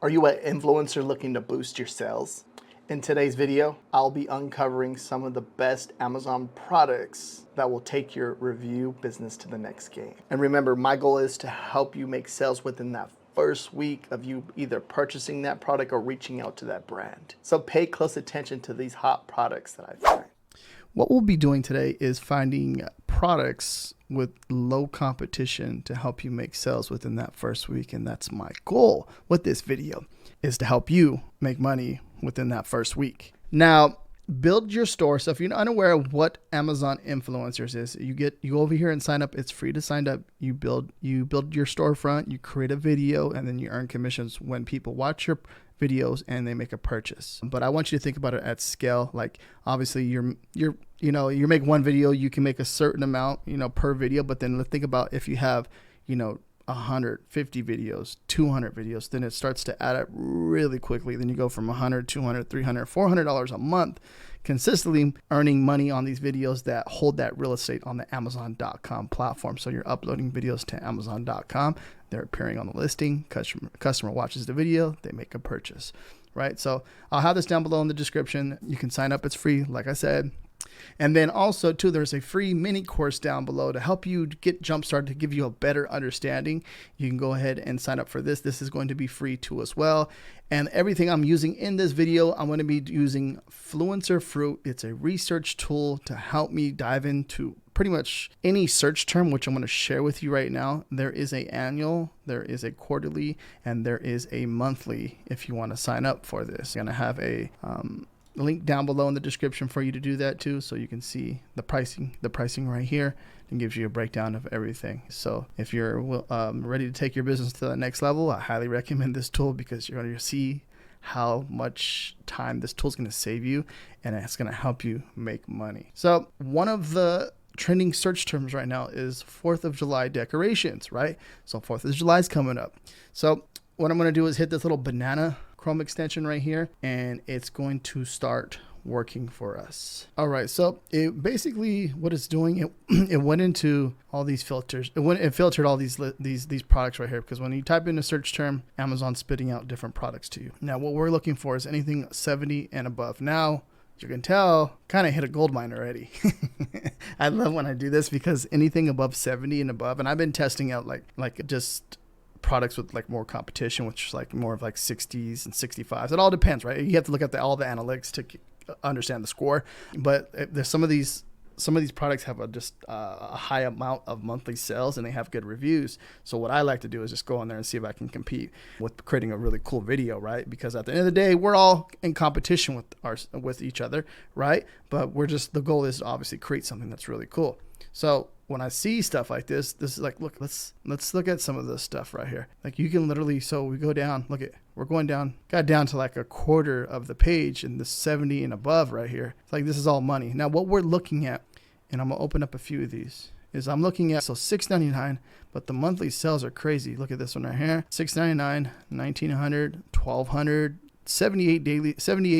Are you an influencer looking to boost your sales? In today's video, I'll be uncovering some of the best Amazon products that will take your review business to the next game. And remember, my goal is to help you make sales within that first week of you either purchasing that product or reaching out to that brand. So pay close attention to these hot products that I find. What we'll be doing today is finding products with low competition to help you make sales within that first week. And that's my goal with this video, is to help you make money within that first week. Now, build your store. So if you're unaware of what Amazon Influencers is, you go over here and sign up. It's free to sign up. You build your storefront, you create a video, and then you earn commissions when people watch your videos and they make a purchase. But I want you to think about it at scale. Like, obviously you make one video, you can make a certain amount, per video. But then let's think about if you have, 150 videos, 200 videos, then it starts to add up really quickly. Then you go from $100, $200, $300, $400 a month, consistently earning money on these videos that hold that real estate on the Amazon.com platform. So you're uploading videos to Amazon.com, they're appearing on the listing, customer watches the video, they make a purchase, right? So I'll have this down below in the description. You can sign up, it's free, like I said. And then also too, there's a free mini course down below to help you get jump started, to give you a better understanding. You can go ahead and sign up for this. This is going to be free too as well. And everything I'm using in this video, I'm going to be using Fluencer Fruit. It's a research tool to help me dive into pretty much any search term, which I'm going to share with you right now. There is an annual, there is a quarterly, and there is a monthly if you want to sign up for this. I'm going to have a link down below in the description for you to do that too, so you can see the pricing right here, and gives you a breakdown of everything. So if you're ready to take your business to the next level, I highly recommend this tool, because you're going to see how much time this tool is going to save you, and it's going to help you make money. So one of the trending search terms right now is 4th of July decorations, right? So 4th of July is coming up. So what I'm going to do is hit this little banana Chrome extension right here, and it's going to start working for us. All right, so it basically, what it's doing, it went into all these filters. It filtered all these products right here, because when you type in a search term, Amazon's spitting out different products to you. Now, what we're looking for is anything 70 and above. Now, you can tell, kind of hit a gold mine already. I love when I do this, because anything above 70 and above, and I've been testing out like just products with like more competition, which is like more of like 60s and 65s. It all depends, right? You have to look at all the analytics to understand the score. But there's some of these products have a high amount of monthly sales, and they have good reviews. So what I like to do is just go on there and see if I can compete with creating a really cool video, right? Because at the end of the day, we're all in competition with each other, right? But the goal is to obviously create something that's really cool. So when I see stuff like this is like, look, let's look at some of this stuff right here. Like, you can literally, so we go down, we're going down, got down to like a quarter of the page, and the 70 and above right here. It's like, this is all money. Now what we're looking at, and I'm gonna open up a few of these, is I'm looking at, so $6.99, but the monthly sales are crazy. Look at this one right here, $6.99, $1,900, $1,200, 78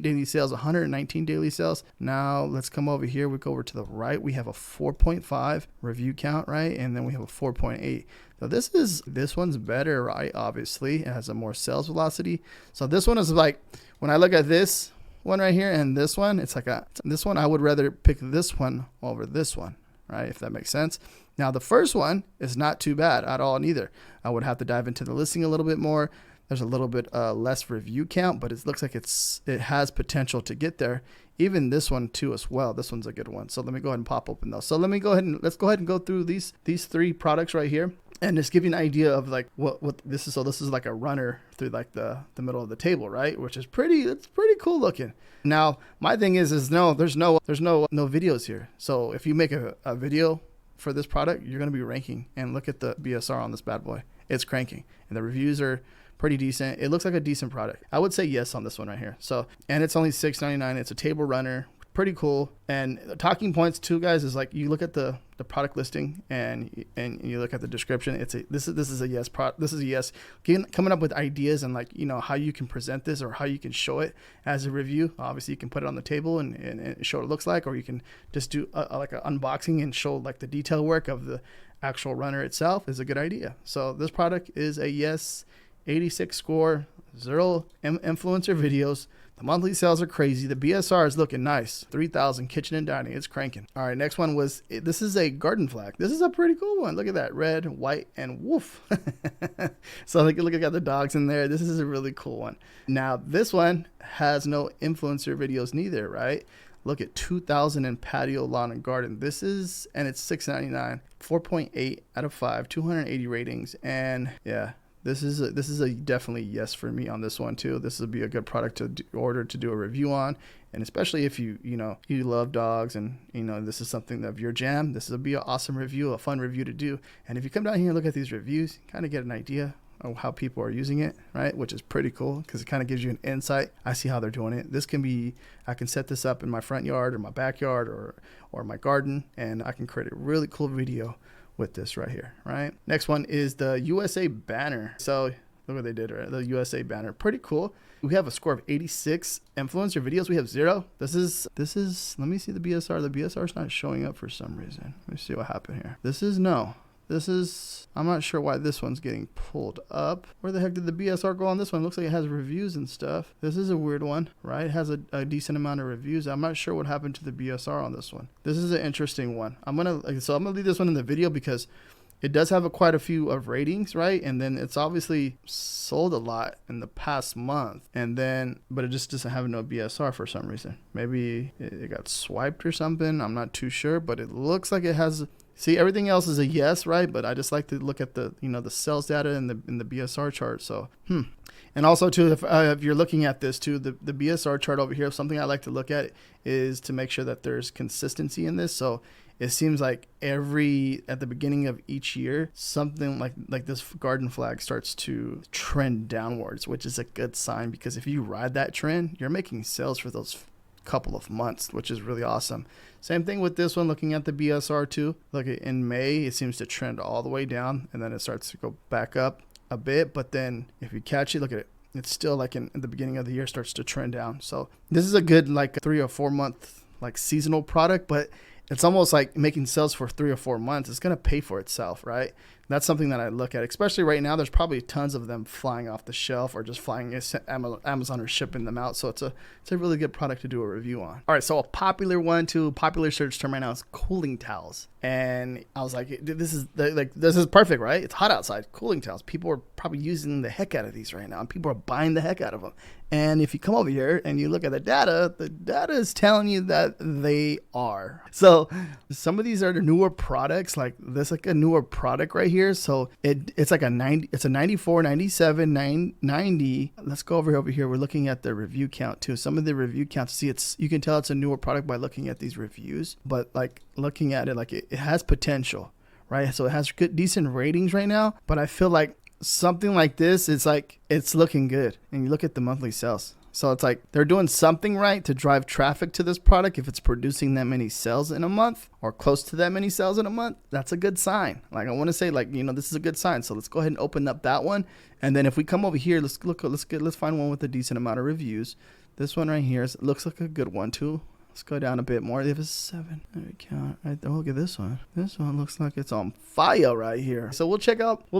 daily sales, 119 daily sales. Now let's come over here. We go over to the right. We have a 4.5 review count, right? And then we have a 4.8. Now this one's better, right? Obviously, it has a more sales velocity. So this one is like, when I look at this one right here and this one, it's like this one, I would rather pick this one over this one, right? If that makes sense. Now the first one is not too bad at all neither. I would have to dive into the listing a little bit more. There's a little bit less review count, but it looks like it has potential to get there. Even this one too as well. This one's a good one. So let me go ahead and pop open those. So let's go ahead and go through these three products right here, and just give you an idea of like what this is. So this is like a runner through like the middle of the table, right? Which is it's pretty cool looking. Now my thing is there's no videos here. So if you make a video for this product, you're gonna be ranking. And look at the BSR on this bad boy. It's cranking, and the reviews are pretty decent. It looks like a decent product. I would say yes on this one right here. So, and it's only $6.99. It's a table runner, pretty cool. And the talking points too, guys, is like, you look at the product listing and you look at the description. This is a yes product. This is a yes. Coming up with ideas and like, how you can present this or how you can show it as a review. Obviously, you can put it on the table and show what it looks like, or you can just do like an unboxing and show like the detail work of the actual runner itself is a good idea. So this product is a yes. 86 score, Zero influencer videos. The monthly sales are crazy. The BSR is looking nice. 3,000 kitchen and dining. It's cranking. All right, next one was, this is a garden flag. This is a pretty cool one. Look at that. Red, white, and woof. So look at the dogs in there. This is a really cool one. Now, this one has no influencer videos neither, right? Look at 2,000 in patio, lawn, and garden. This is, and it's $6.99. 4.8 out of 5, 280 ratings. And yeah, this is a definitely yes for me on this one too. This would be a good product to order to do a review on, and especially if you love dogs and this is something of your jam. This would be an awesome review, a fun review to do. And if you come down here and look at these reviews, kind of get an idea of how people are using it, right? Which is pretty cool because it kind of gives you an insight. I see how they're doing it. This can be, I can set this up in my front yard or my backyard or my garden, and I can create a really cool video with this right here, right? Next one is the USA banner. So look what they did, right? The USA banner, pretty cool. We have a score of 86. Influencer videos, we have 0. This is, let me see the BSR. The BSR is not showing up for some reason. Let me see what happened here. I'm not sure why this one's getting pulled up. Where the heck did the BSR go on this one? Looks like it has reviews and stuff. This is a weird one, right? It has a decent amount of reviews. I'm not sure what happened to the BSR on this one. This is an interesting one. I'm gonna leave this one in the video because it does have quite a few of ratings, right? And then it's obviously sold a lot in the past month, but it just doesn't have no BSR for some reason. Maybe it got swiped or something. I'm not too sure, but it looks like it has. See, everything else is a yes, right? But I just like to look at the the sales data in the BSR chart. So, And also too, if you're looking at this too, the BSR chart over here, something I like to look at is to make sure that there's consistency in this. So it seems like at the beginning of each year, something like this garden flag starts to trend downwards, which is a good sign, because if you ride that trend, you're making sales for those couple of months, which is really awesome. Same thing with this one, looking at the BSR too. Look, in May, it seems to trend all the way down, and then it starts to go back up a bit. But then if you catch it, look at it. It's still like in the beginning of the year starts to trend down. So this is a good like 3 or 4 month like seasonal product, but it's almost like making sales for 3 or 4 months. It's going to pay for itself, right? That's something that I look at, especially right now. There's probably tons of them flying off the shelf or just flying. Amazon or shipping them out. So it's a really good product to do a review on. All right, so a popular search term right now is cooling towels. And I was like, this is perfect, right? It's hot outside. Cooling towels. People are probably using the heck out of these right now, and people are buying the heck out of them. And if you come over here and you look at the data is telling you that they are. So some of these are the newer products, like this, like a newer product right here. So it's like it's a 94, 97, 90. Let's go over here. We're looking at the review count too. Some of the review counts, you can tell it's a newer product by looking at these reviews, but like looking at it, like it has potential, right? So it has decent ratings right now, but I feel like something like this, it's looking good. And you look at the monthly sales. So it's like they're doing something right to drive traffic to this product. If it's producing that many sales in a month or close to that many sales in a month, that's a good sign. Like I want to say, like, this is a good sign. So let's go ahead and open up that one. And then if we come over here, let's find one with a decent amount of reviews. This one right here looks like a good one too. Let's go down a bit more. They have a 7. There we go. Right there. Look at this one. This one looks like it's on fire right here. So we'll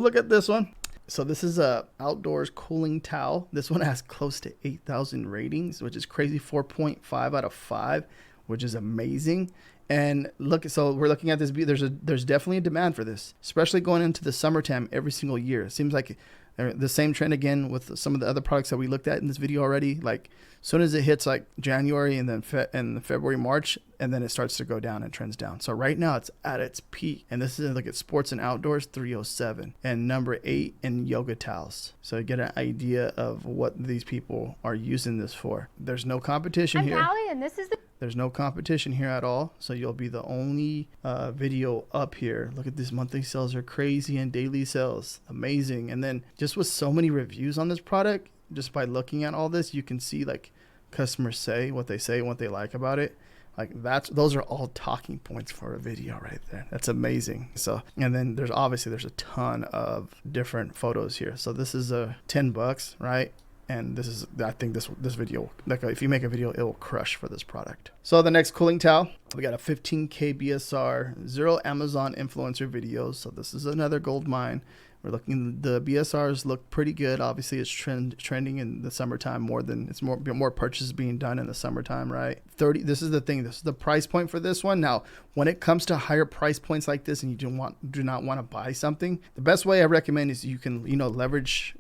look at this one. So this is a outdoors cooling towel. This one has close to 8,000 ratings, which is crazy. 4.5 out of 5, which is amazing. And so we're looking at this. There's definitely a demand for this, especially going into the summertime every single year. It seems like the same trend again with some of the other products that we looked at in this video already. Like as soon as it hits like January and then February, March, and then it starts to go down and trends down. So right now it's at its peak. And this is like at sports and outdoors, 307, and number 8 in yoga towels. So you get an idea of what these people are using this for. There's no competition here. I'm Callie, and this is There's no competition here at all. So you'll be the only video up here. Look at these monthly sales are crazy, and daily sales, amazing. And then just with so many reviews on this product, just by looking at all this, you can see like customers say what they like about it. Like those are all talking points for a video right there. That's amazing. So, and then there's a ton of different photos here. So this is $10, right? And I think this video, like if you make a video, it will crush for this product. So the next cooling towel, we got a 15K BSR, 0 Amazon influencer videos. So this is another gold mine. We're looking, the BSRs look pretty good. Obviously, it's trending in the summertime more than it's more purchases being done in the summertime, right? 30. This is the thing. This is the price point for this one. Now, when it comes to higher price points like this, and you do not want to buy something, the best way I recommend is you can leverage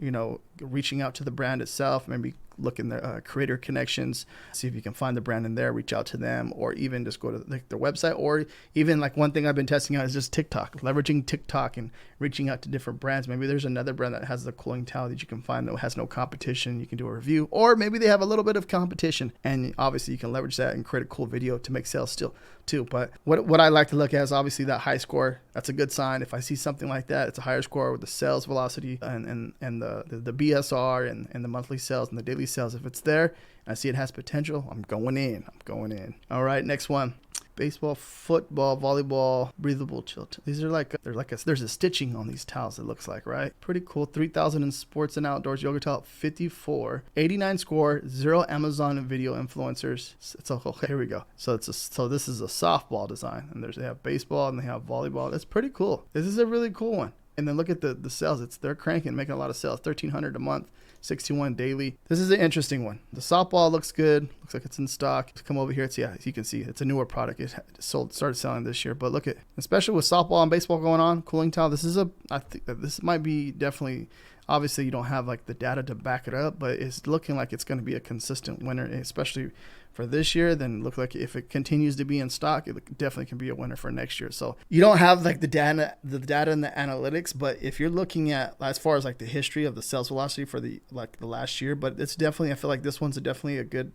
reaching out to the brand itself, maybe look in their creator connections, see if you can find the brand in there, reach out to them, or even just go to their website, or even like one thing I've been testing out is just TikTok, leveraging TikTok and reaching out to different brands. Maybe there's another brand that has the cooling towel that you can find that has no competition. You can do a review, or maybe they have a little bit of competition, and obviously you can leverage that and create a cool video to make sales still too. But what I like to look at is obviously that high score. That's a good sign. If I see something like that, it's a higher score with the sales velocity and the BSR and the monthly sales and the daily sales. If it's there and I see it has potential, I'm going in. All right, next one. Baseball, football, volleyball, breathable chilt. These are there's a stitching on these towels, it looks like, right? Pretty cool. 3,000 in sports and outdoors. Yoga towel, 54. 89 score, 0 Amazon video influencers. Here we go. So this is a softball design, and they have baseball and they have volleyball. That's pretty cool. This is a really cool one. And then look at the sales. They're cranking, making a lot of sales. 1,300 a month, 61 daily. This is an interesting one. The softball looks good. Looks like it's in stock. Come over here. As you can see, it's a newer product. It started selling this year. But look at, especially with softball and baseball going on, cooling towel. I think this might be definitely. Obviously, you don't have like the data to back it up, but it's looking like it's going to be a consistent winner, especially for this year. Then look like if it continues to be in stock, it definitely can be a winner for next year. So you don't have like the data and the analytics, but if you're looking at as far as like the history of the sales velocity for the last year, but it's definitely, I feel like this one's definitely a good.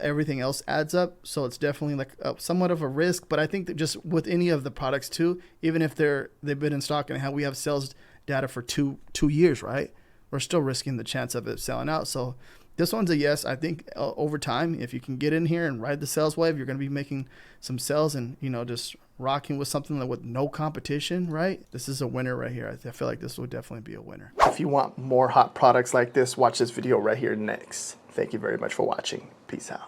Everything else adds up, so it's definitely like somewhat of a risk. But I think that just with any of the products too, even if they've been in stock and we have sales data for two years, right? We're still risking the chance of it selling out. So this one's a yes. I think over time, if you can get in here and ride the sales wave, you're going to be making some sales and, just rocking with something with no competition, right? This is a winner right here. I feel like this will definitely be a winner. If you want more hot products like this, watch this video right here next. Thank you very much for watching. Peace out.